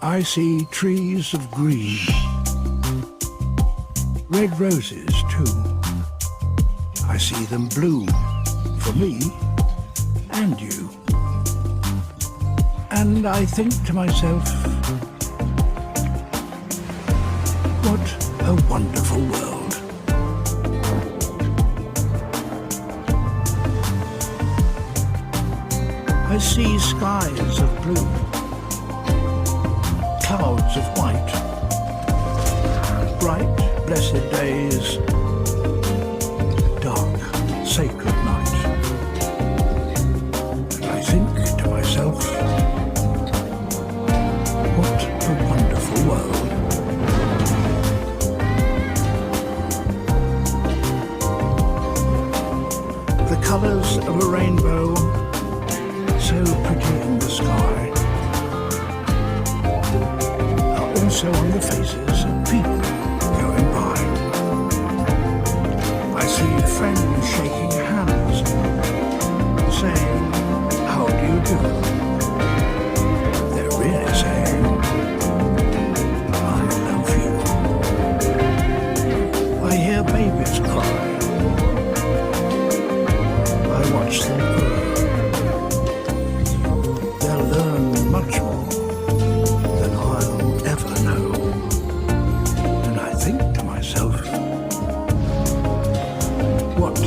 I see trees of green, red roses too. I see them bloom for me and you. And I think to myself, what a wonderful world. I see skies of blue, clouds of white, bright, blessed days, dark, sacred night. And I think to myself, what a wonderful world. The colours of a rainbow, so pretty in the sky, are also on the faces of people going by. I see friends shaking hands, saying, how do you do? They're really saying, I love you. I hear babies cry. I watch them grow. They'll learn much more than I'll ever know. And I think to myself, what a